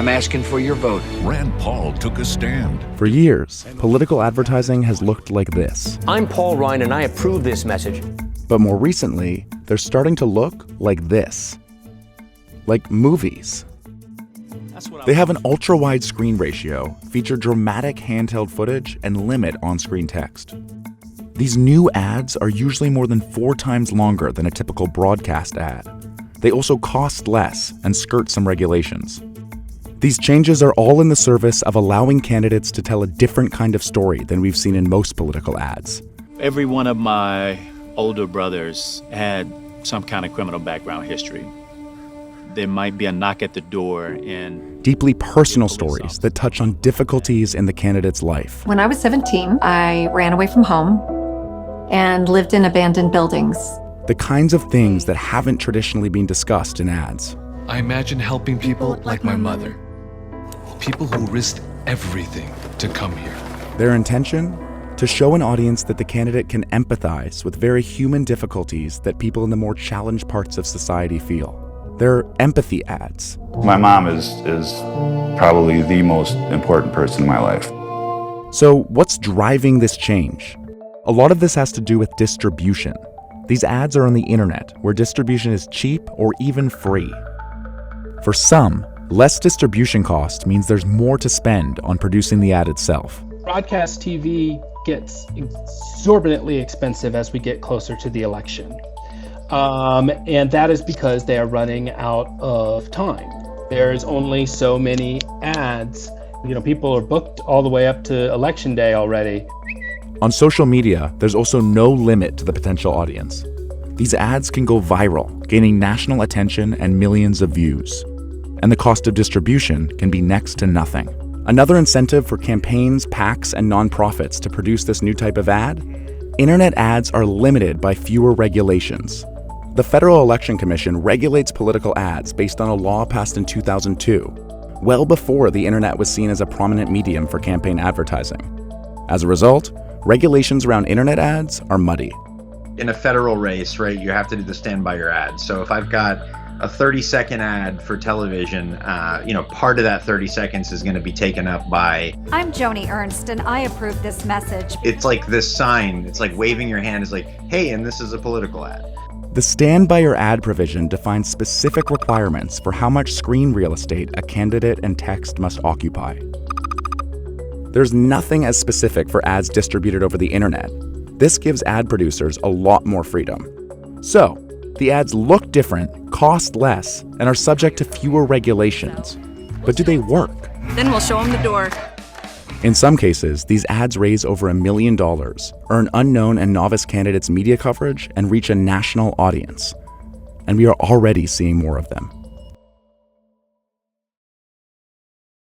I'm asking for your vote. Rand Paul took a stand. For years, political advertising has looked like this. I'm Paul Ryan, and I approve this message. But more recently, they're starting to look like this. Like movies. They have an ultra-wide screen ratio, feature dramatic handheld footage, and limit on-screen text. These new ads are usually more than 4 times longer than a typical broadcast ad. They also cost less and skirt some regulations. These changes are all in the service of allowing candidates to tell a different kind of story than we've seen in most political ads. Every one of my older brothers had some kind of criminal background history. There might be a knock at the door and deeply personal stories that touch on difficulties in the candidate's life. When I was 17, I ran away from home and lived in abandoned buildings. The kinds of things that haven't traditionally been discussed in ads. I imagine helping people like my mother. People who risked everything to come here. Their intention? To show an audience that the candidate can empathize with very human difficulties that people in the more challenged parts of society feel. They're empathy ads. My mom is probably the most important person in my life. So what's driving this change? A lot of this has to do with distribution. These ads are on the internet, where distribution is cheap or even free. For some, less distribution cost means there's more to spend on producing the ad itself. Broadcast TV gets exorbitantly expensive as we get closer to the election. And that is because they are running out of time. There's only so many ads. People are booked all the way up to election day already. On social media, there's also no limit to the potential audience. These ads can go viral, gaining national attention and millions of views. And the cost of distribution can be next to nothing. Another incentive for campaigns, PACs, and nonprofits to produce this new type of ad? Internet ads are limited by fewer regulations. The Federal Election Commission regulates political ads based on a law passed in 2002, well before the internet was seen as a prominent medium for campaign advertising. As a result, regulations around internet ads are muddy. In a federal race, right, you have to do the stand by your ad. So if I've got a 30-second ad for television, part of that 30 seconds is going to be taken up by... I'm Joni Ernst, and I approve this message. It's like this sign. It's like waving your hand is like, hey, and this is a political ad. The stand by your ad provision defines specific requirements for how much screen real estate a candidate and text must occupy. There's nothing as specific for ads distributed over the internet. This gives ad producers a lot more freedom. So, the ads look different, cost less, and are subject to fewer regulations. But do they work? Then we'll show them the door. In some cases, these ads raise over $1 million, earn unknown and novice candidates media coverage, and reach a national audience. And we are already seeing more of them.